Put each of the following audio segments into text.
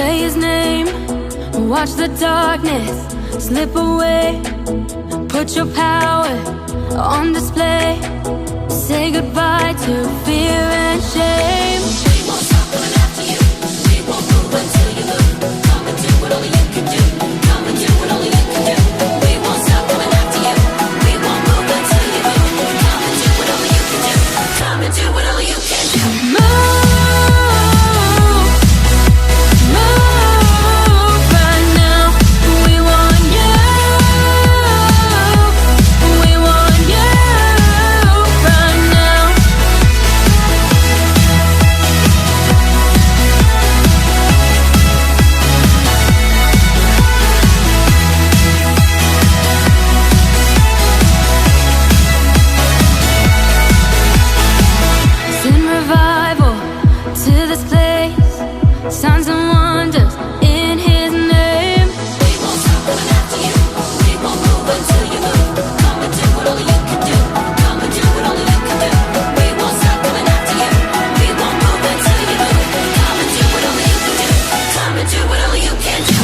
say his name, watch the darkness slip away. Put your power on display. Say goodbye to fear and shame. We won't stop coming after you. We won't move until you move. Come and do what only you can do. Come and do what only you can do. We won't stop coming after you. We won't move until you move. Come and do what only you can do. Come and do what only you can do. Signs and wonders in his name. We won't stop coming after you. We won't move until you move. Come and do what only you can do. Come and do what only you can do. We won't stop coming after you. We won't move until you move. Come and do what only you can do. Come and do what only you can do.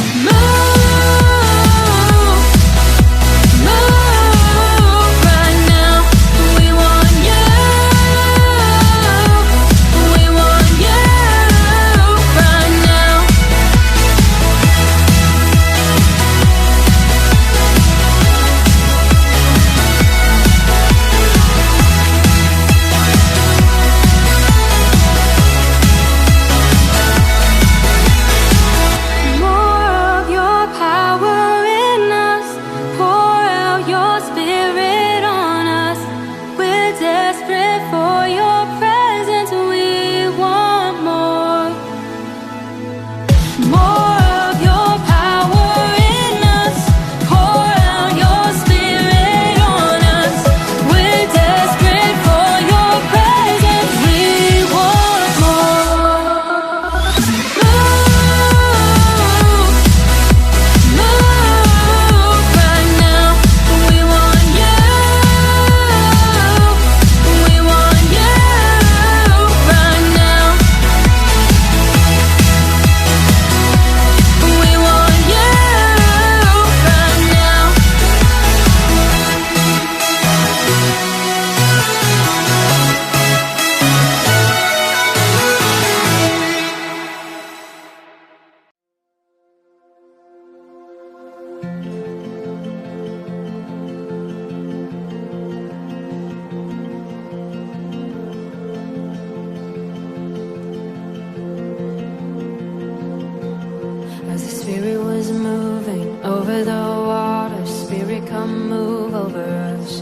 As the Spirit was moving over the water, Spirit, come move over us.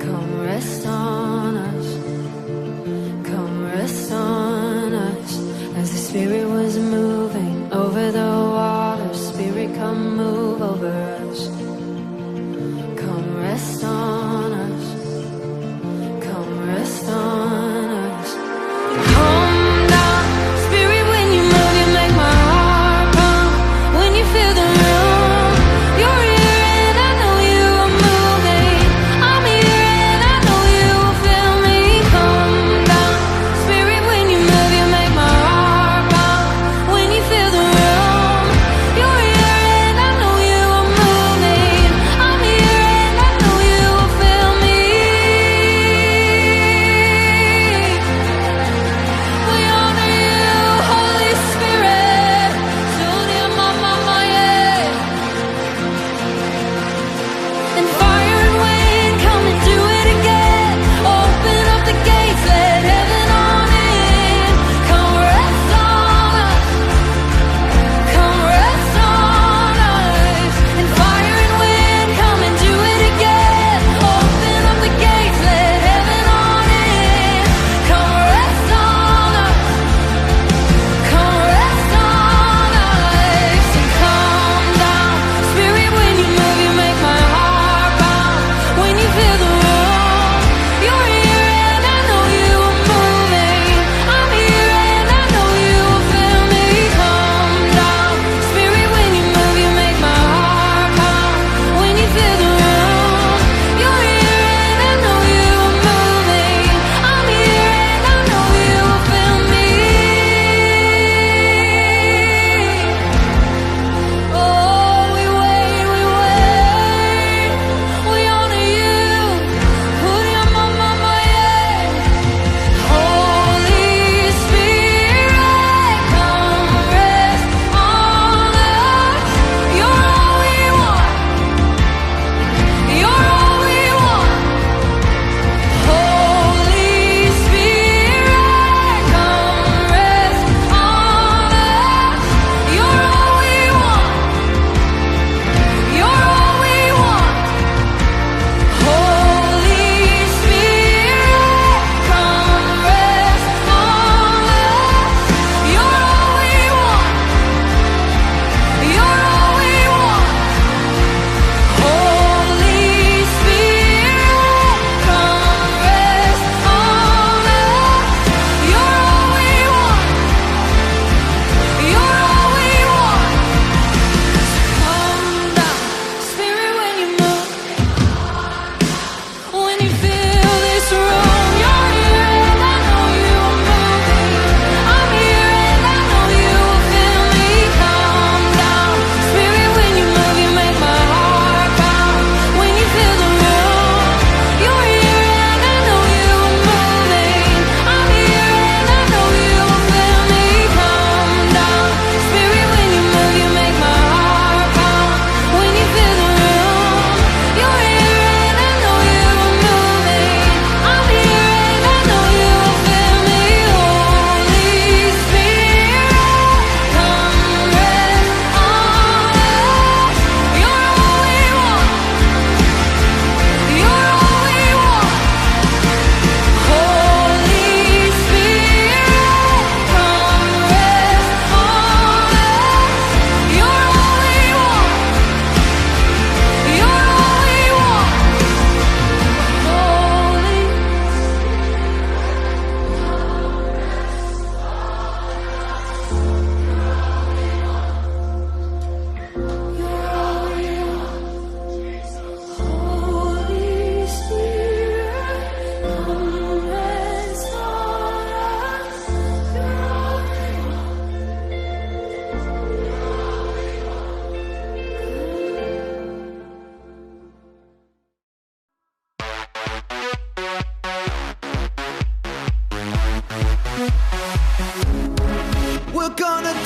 Come rest on us. Come rest on us. As the Spirit was moving over the water, Spirit, come move over us. Come rest on us. Come rest on us. Come down, Spirit, when you move, you make my heart pump. When you feel the room, you're here and I know you are moving. I'm here and I know you will feel me. Come down, Spirit, when you move, you make my heart pump.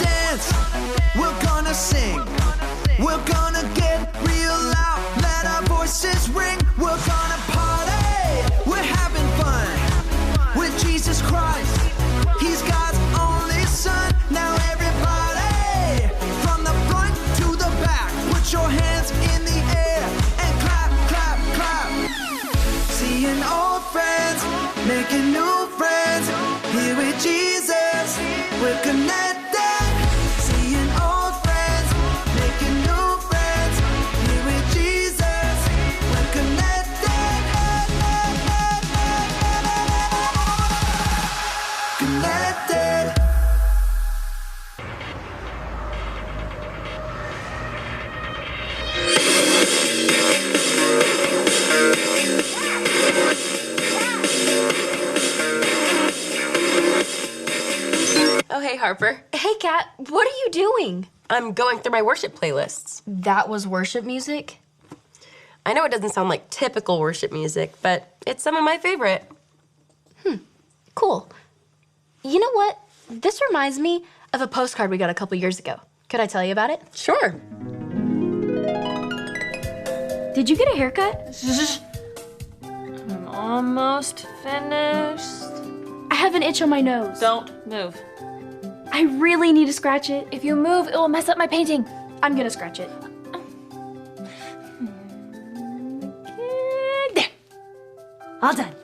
dance, we're gonna sing, we're gonna get real loud, let our voices ring. We're gonna party, we're having fun with Jesus Christ. He's God's only son. Now everybody, from the front to the back, put your hands in the air and clap, clap, clap. Seeing old friends, making new friends, here with Jesus, we're connected. Seeing old friends, making new friends, here with Jesus, we're connected. Connected. Oh, hey, Harper. Hey, Kat, what are you doing? I'm going through my worship playlists. That was worship music? I know it doesn't sound like typical worship music, but it's some of my favorite. Cool. You know what? This reminds me of a postcard we got a couple years ago. Could I tell you about it? Sure. Did you get a haircut? I'm almost finished. I have an itch on my nose. Don't move. I really need to scratch it. If you move, it will mess up my painting. I'm gonna scratch it. There. All done.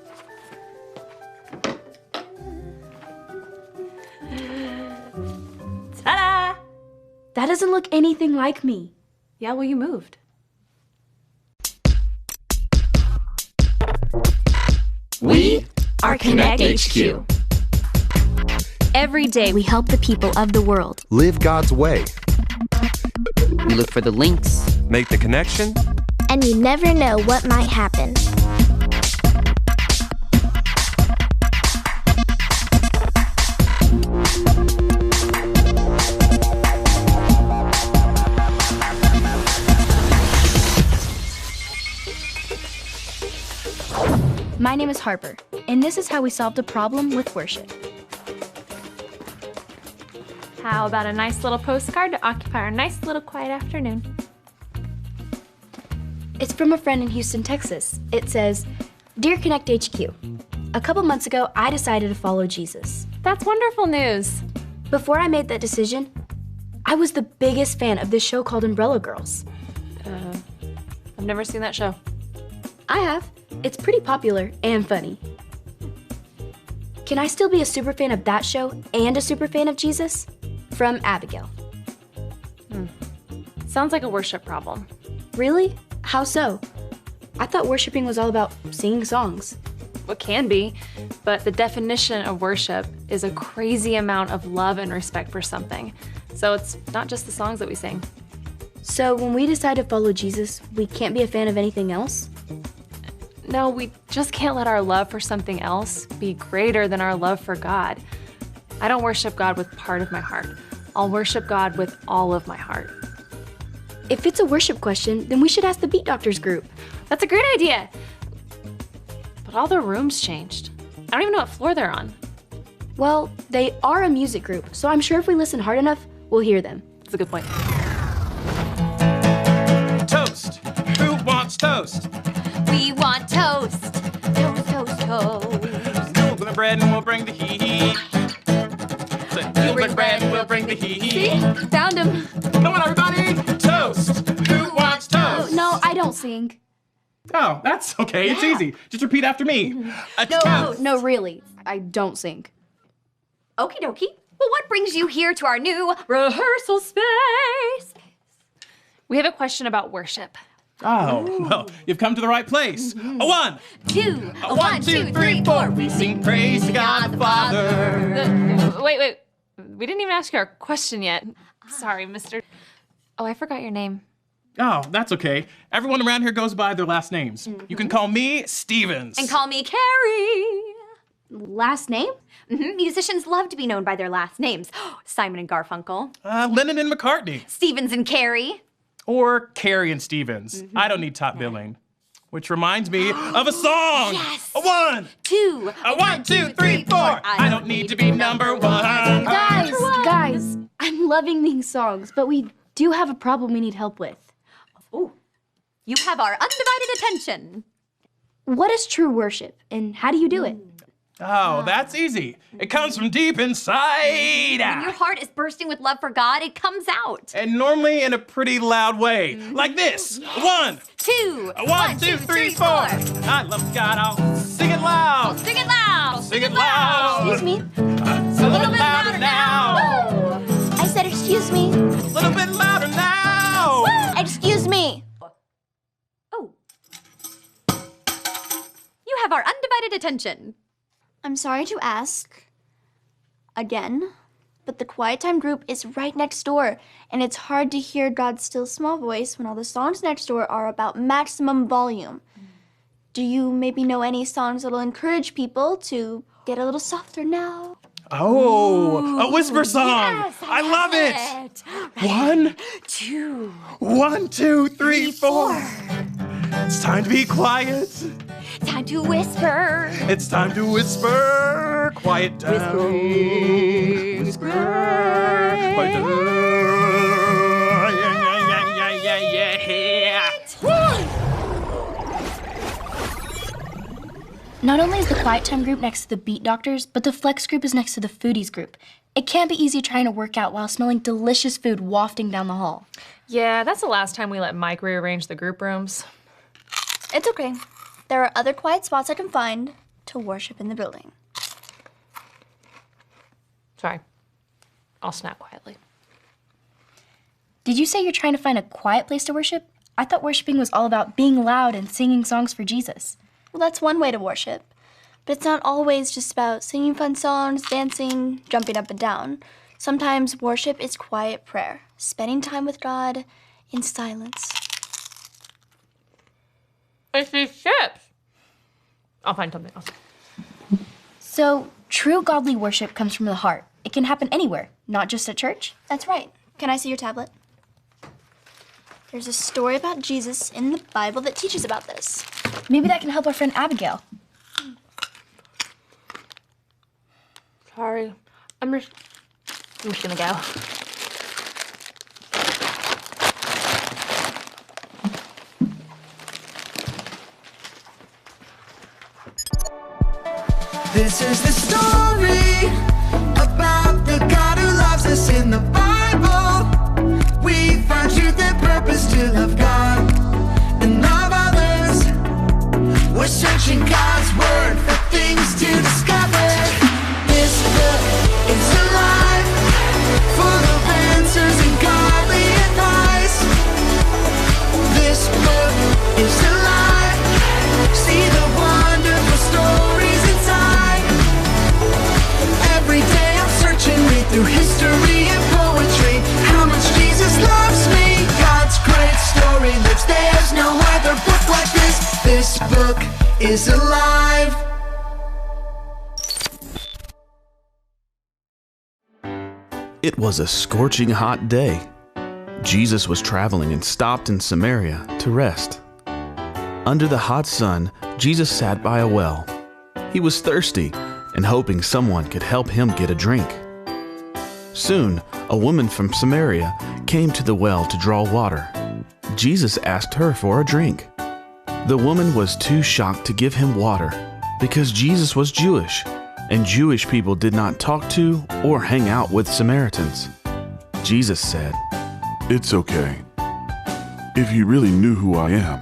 Ta-da! That doesn't look anything like me. Yeah, well, you moved. We are Connect HQ. Every day we help the people of the world. Live God's way. We look for the links. Make the connection. And you never know what might happen. My name is Harper, and this is how we solved a problem with worship. How about a nice little postcard to occupy our nice little quiet afternoon? It's from a friend in Houston, Texas. It says, Dear Connect HQ, a couple months ago, I decided to follow Jesus. That's wonderful news. Before I made that decision, I was the biggest fan of this show called Umbrella Girls. I've never seen that show. I have. It's pretty popular and funny. Can I still be a super fan of that show and a super fan of Jesus? From Abigail. Sounds like a worship problem. Really? How so? I thought worshiping was all about singing songs. It can be, but the definition of worship is a crazy amount of love and respect for something. So it's not just the songs that we sing. So when we decide to follow Jesus, we can't be a fan of anything else? No, we just can't let our love for something else be greater than our love for God. I don't worship God with part of my heart. I'll worship God with all of my heart. If it's a worship question, then we should ask the Beat Doctors group. That's a great idea. But all the rooms changed. I don't even know what floor they're on. Well, they are a music group, so I'm sure if we listen hard enough, we'll hear them. That's a good point. Toast. Who wants toast? We want toast. Toast, toast, toast. You'll bring the bread and we'll bring the heat. So you'll bring bread and we'll bring the heat. See? Found him. Come on, everybody. Toast. Who wants toast? No, I don't sing. Oh, that's okay. It's easy. Just repeat after me. A toast. No, really. I don't sing. Okie dokie. Well, what brings you here to our new rehearsal space? We have a question about worship. Oh, well, you've come to the right place. A one. Two. A one, two, three, four. We sing praise to God the Father. Wait. We didn't even ask you our question yet. Sorry, Mr. Oh, I forgot your name. Oh, that's okay. Everyone around here goes by their last names. You can call me Stevens. And call me Carrie. Last name? Musicians love to be known by their last names. Simon and Garfunkel. Lennon and McCartney. Stevens and Carrie. Or Carrie and Stevens. I don't need top billing. Which reminds me of a song. Yes. A 1, 2. a 1, 2, 3, 4. I don't need to be number 1. Guys, I'm loving these songs, but we do have a problem we need help with. Ooh, you have our undivided attention. What is true worship, and how do you do it? Oh, that's easy. It comes from deep inside. When your heart is bursting with love for God, it comes out. And normally in a pretty loud way. Like this. 1, 2. a 1, 2, 3, 4. I love God. I'll sing it loud. Sing it loud. Sing it loud. Excuse me? It's a little bit louder now. I said excuse me. A little bit louder now. Excuse me. Oh. You have our undivided attention. I'm sorry to ask again, but the quiet time group is right next door, and it's hard to hear God's still small voice when all the songs next door are about maximum volume. Do you maybe know any songs that'll encourage people to get a little softer now? Oh, a whisper song. Yes, I love it. Ready? 1, 2, 1, 2, 3, 4. It's time to be quiet. Time to whisper. It's time to whisper. Quiet down. Whisper. Quiet down. Yeah. Not only is the quiet time group next to the beat doctors, but the flex group is next to the foodies group. It can't be easy trying to work out while smelling delicious food wafting down the hall. Yeah, that's the last time we let Mike rearrange the group rooms. It's okay. There are other quiet spots I can find to worship in the building. Sorry. I'll snack quietly. Did you say you're trying to find a quiet place to worship? I thought worshiping was all about being loud and singing songs for Jesus. Well, that's one way to worship. But it's not always just about singing fun songs, dancing, jumping up and down. Sometimes worship is quiet prayer, spending time with God in silence. It's these chips. I'll find something else. So, true godly worship comes from the heart. It can happen anywhere, not just at church. That's right. Can I see your tablet? There's a story about Jesus in the Bible that teaches about this. Maybe that can help our friend Abigail. Sorry. I'm just gonna go. This is the story about the God who loves us in the Bible. We find truth and purpose to love God and love others. We're searching God's word for things to discover. This book is alive, full of answers and godly advice. This book is alive. See the wonderful stories inside. Every day I'm searching, read through history and poetry. How much Jesus loves me. God's great story lives. There's no other book like this. This book is alive. It was a scorching hot day. Jesus was traveling and stopped in Samaria to rest. Under the hot sun, Jesus sat by a well. He was thirsty and hoping someone could help him get a drink. Soon, a woman from Samaria came to the well to draw water. Jesus asked her for a drink. The woman was too shocked to give him water because Jesus was Jewish, and Jewish people did not talk to or hang out with Samaritans. Jesus said, "It's okay. If you really knew who I am,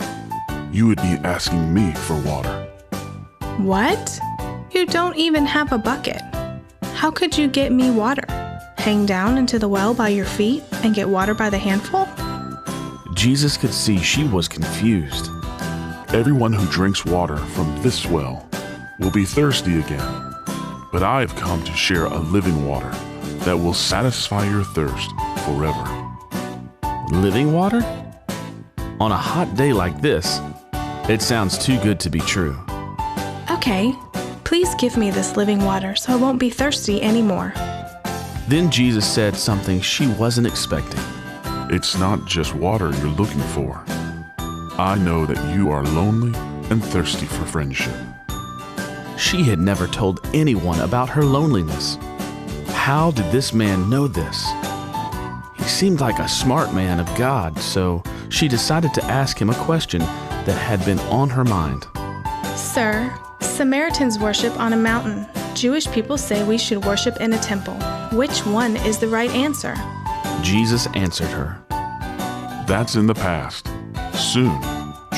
you would be asking me for water." What? You don't even have a bucket. How could you get me water? Hang down into the well by your feet and get water by the handful? Jesus could see she was confused. Everyone who drinks water from this well will be thirsty again. But I've come to share a living water that will satisfy your thirst forever. Living water? On a hot day like this, it sounds too good to be true. Okay, please give me this living water so I won't be thirsty anymore. Then Jesus said something she wasn't expecting. It's not just water you're looking for. I know that you are lonely and thirsty for friendship. She had never told anyone about her loneliness. How did this man know this? He seemed like a smart man of God, so she decided to ask him a question that had been on her mind. Sir, Samaritans worship on a mountain. Jewish people say we should worship in a temple. Which one is the right answer? Jesus answered her. That's in the past. Soon,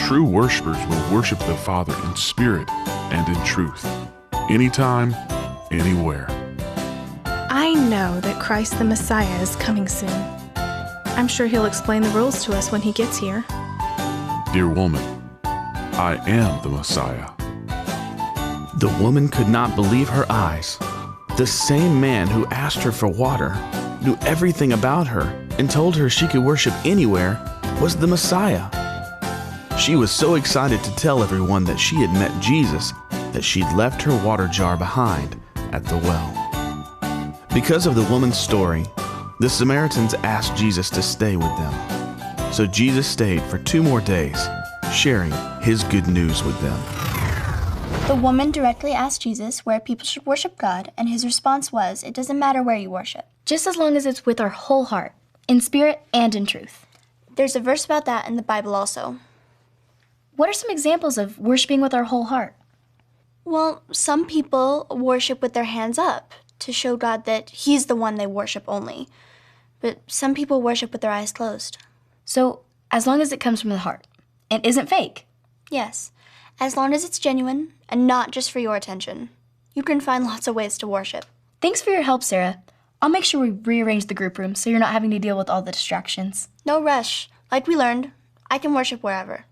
true worshipers will worship the Father in spirit and in truth. Anytime, anywhere. I know that Christ the Messiah is coming soon. I'm sure he'll explain the rules to us when he gets here. Dear woman, I am the Messiah. The woman could not believe her eyes. The same man who asked her for water, knew everything about her, and told her she could worship anywhere, was the Messiah. She was so excited to tell everyone that she had met Jesus that she'd left her water jar behind at the well. Because of the woman's story, the Samaritans asked Jesus to stay with them. So Jesus stayed for 2 more days, sharing his good news with them. The woman directly asked Jesus where people should worship God, and his response was, it doesn't matter where you worship. Just as long as it's with our whole heart, in spirit and in truth. There's a verse about that in the Bible also. What are some examples of worshiping with our whole heart? Well, some people worship with their hands up to show God that he's the one they worship only. But some people worship with their eyes closed. So, as long as it comes from the heart and isn't fake? Yes, as long as it's genuine and not just for your attention. You can find lots of ways to worship. Thanks for your help, Sarah. I'll make sure we rearrange the group room so you're not having to deal with all the distractions. No rush. Like we learned, I can worship wherever.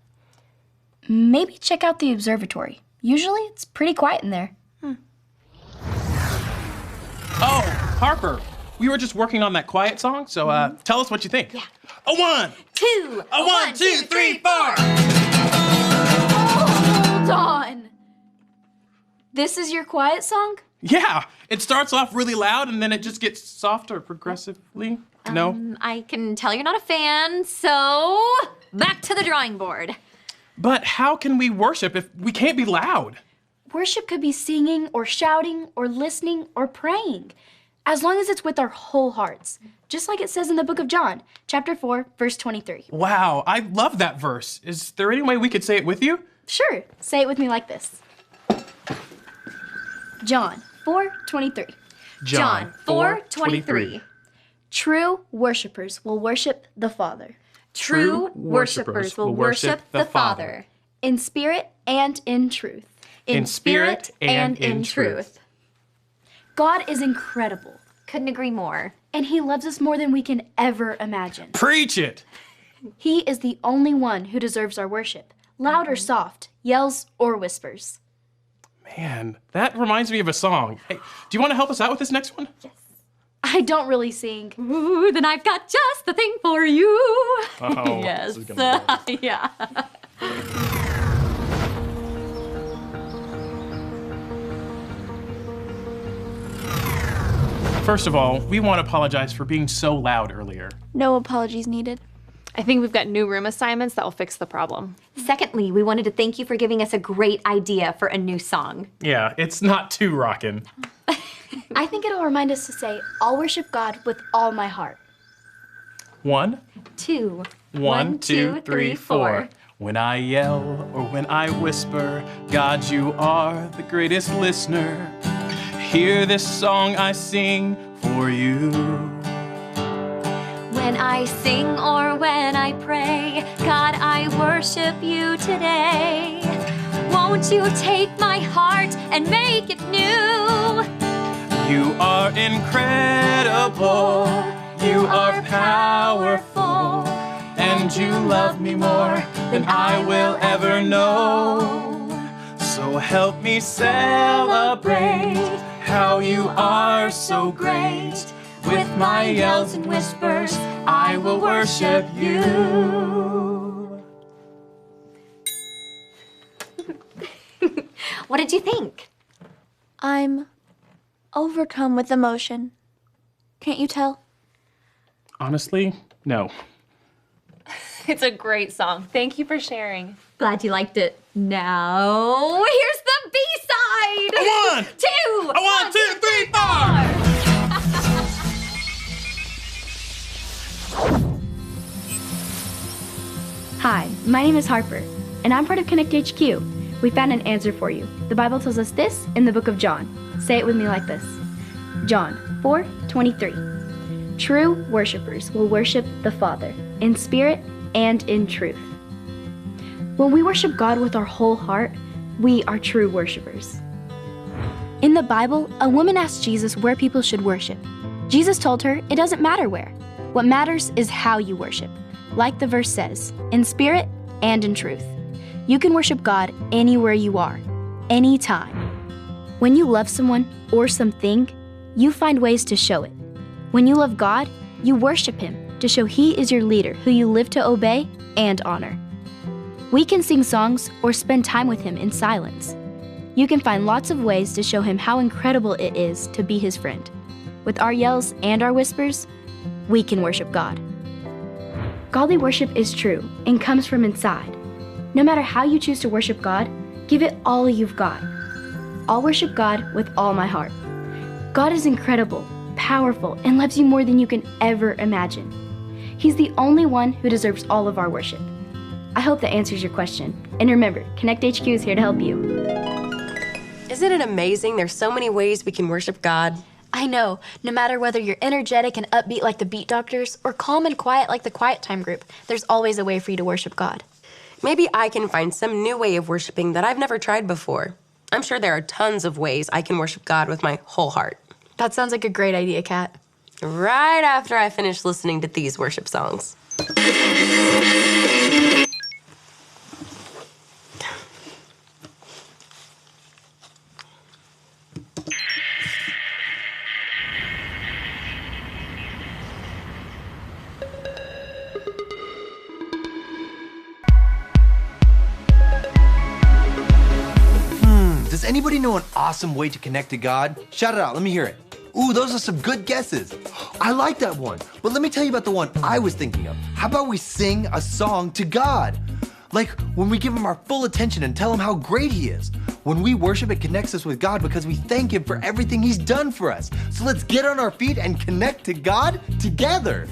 Maybe check out the observatory. Usually it's pretty quiet in there. Oh, Harper, we were just working on that quiet song, so tell us what you think. Yeah. A 1, 2, a 1, 2, 3, 4. Hold on. This is your quiet song? Yeah, it starts off really loud and then it just gets softer progressively. No? I can tell you're not a fan, so back to the drawing board. But how can we worship if we can't be loud? Worship could be singing or shouting or listening or praying, as long as it's with our whole hearts, just like it says in the book of John, chapter 4, verse 23. Wow, I love that verse. Is there any way we could say it with you? Sure, say it with me like this. John 4:23. John 4:23. True worshipers will worship the Father. True worshipers will worship the Father. In spirit and in truth. In spirit and in truth. God is incredible. Couldn't agree more. And he loves us more than we can ever imagine. Preach it! He is the only one who deserves our worship, loud or soft, yells or whispers. Man, that reminds me of a song. Hey, do you want to help us out with this next one? Yes. I don't really sing. Ooh, then I've got just the thing for you. Oh, yes. this is gonna be Yeah. First of all, we want to apologize for being so loud earlier. No apologies needed. I think we've got new room assignments that will fix the problem. Secondly, we wanted to thank you for giving us a great idea for a new song. Yeah, it's not too rockin'. I think it'll remind us to say, I'll worship God with all my heart. 1, 2, 1, 2, 3, 4. When I yell or when I whisper, God, you are the greatest listener. Hear this song I sing for you. When I sing or when I pray, God, I worship you today. Won't you take my heart and make it new? You are incredible. You are powerful. And you love me more than I will ever know. So help me celebrate how you are so great. With my yells and whispers, I will worship you. What did you think? I'm overcome with emotion. Can't you tell? Honestly, no. It's a great song. Thank you for sharing. Glad you liked it. Now, here's the B-side. A 1, 2, a 1, 2, 3, 4. Hi, my name is Harper, and I'm part of Connect HQ. We found an answer for you. The Bible tells us this in the book of John. Say it with me like this. John 4:23. True worshipers will worship the Father in spirit and in truth. When we worship God with our whole heart, we are true worshipers. In the Bible, a woman asked Jesus where people should worship. Jesus told her it doesn't matter where. What matters is how you worship. Like the verse says, in spirit and in truth. You can worship God anywhere you are, anytime. When you love someone or something, you find ways to show it. When you love God, you worship Him to show He is your leader who you live to obey and honor. We can sing songs or spend time with Him in silence. You can find lots of ways to show Him how incredible it is to be His friend. With our yells and our whispers, we can worship God. Godly worship is true and comes from inside. No matter how you choose to worship God, give it all you've got. I'll worship God with all my heart. God is incredible, powerful, and loves you more than you can ever imagine. He's the only one who deserves all of our worship. I hope that answers your question. And remember, Connect HQ is here to help you. Isn't it amazing? There's so many ways we can worship God. I know, no matter whether you're energetic and upbeat like the Beat Doctors or calm and quiet like the Quiet Time group, there's always a way for you to worship God. Maybe I can find some new way of worshiping that I've never tried before. I'm sure there are tons of ways I can worship God with my whole heart. That sounds like a great idea, Kat. Right after I finish listening to these worship songs. Does anybody know an awesome way to connect to God? Shout it out, let me hear it. Ooh, those are some good guesses. I like that one, but let me tell you about the one I was thinking of. How about we sing a song to God? Like when we give Him our full attention and tell Him how great He is. When we worship, it connects us with God because we thank Him for everything He's done for us. So let's get on our feet and connect to God together.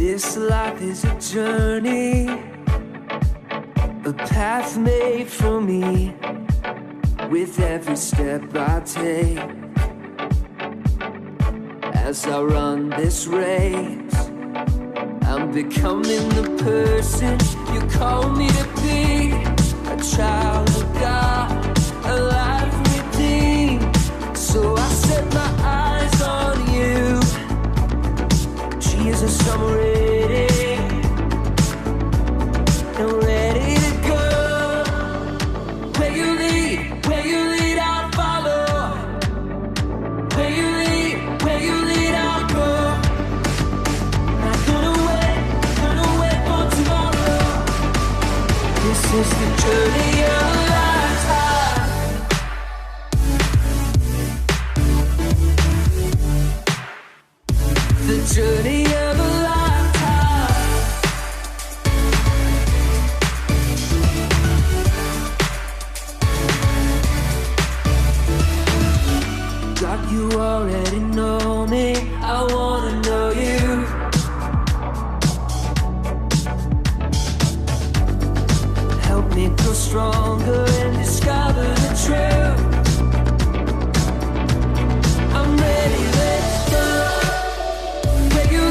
This life is a journey, a path made for me. With every step I take, as I run this race, I'm becoming the person you call me to be. A child of God, a life redeemed. So I set my eyes on you, Jesus, I'm ready, and ready to go. Where you lead, I'll follow. Where you lead, I'll go. Not gonna wait for tomorrow. This is the journey of a lifetime. The journey of a lifetime. God, you already know me. I wanna know you. Help me grow stronger and discover the truth. I'm ready, let's go. Where you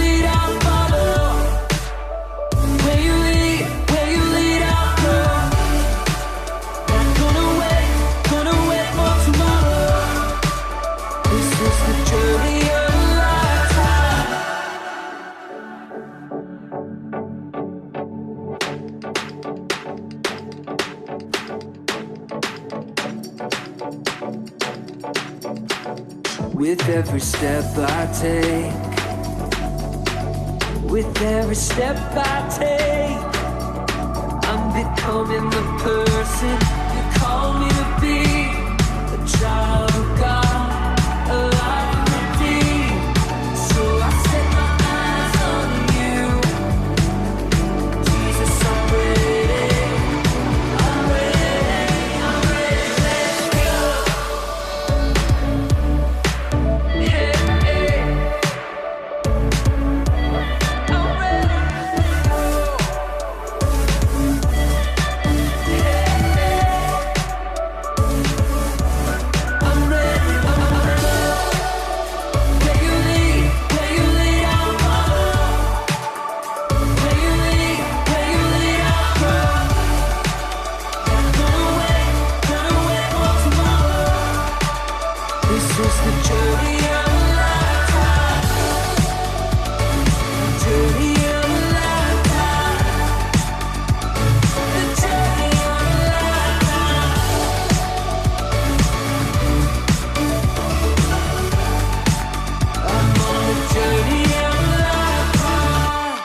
lead, I'll follow. Where you lead, I'll go. Not gonna wait for tomorrow. This is the journey of a lifetime. With every step I take, with every step I take, I'm becoming the person you call me to be. A child of God, a life redeemed. So I set my eyes on you, Jesus, I'm ready, let's go. Hey, hey. I'm ready, let's go. I'm ready, Where you lead, I'll follow. Where you lead, I'll go. Not gonna wait for tomorrow. This is the journey of a lifetime. The journey of a lifetime. The journey of a lifetime. I'm on the journey of a lifetime.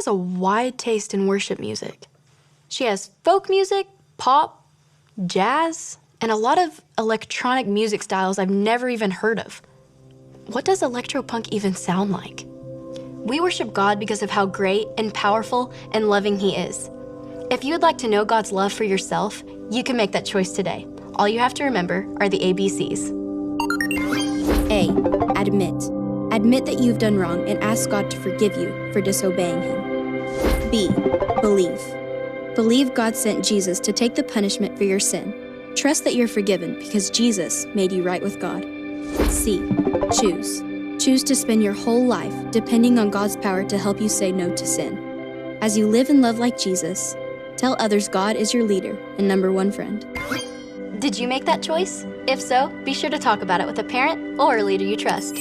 has a wide taste in worship music. She has folk music, pop, jazz, and a lot of electronic music styles I've never even heard of. What does electropunk even sound like? We worship God because of how great and powerful and loving He is. If you would like to know God's love for yourself, you can make that choice today. All you have to remember are the ABCs. A. Admit. Admit that you've done wrong and ask God to forgive you for disobeying Him. B. Believe. Believe God sent Jesus to take the punishment for your sin. Trust that you're forgiven because Jesus made you right with God. C. Choose. Choose to spend your whole life depending on God's power to help you say no to sin. As you live and love like Jesus, tell others God is your leader and number one friend. Did you make that choice? If so, be sure to talk about it with a parent or a leader you trust.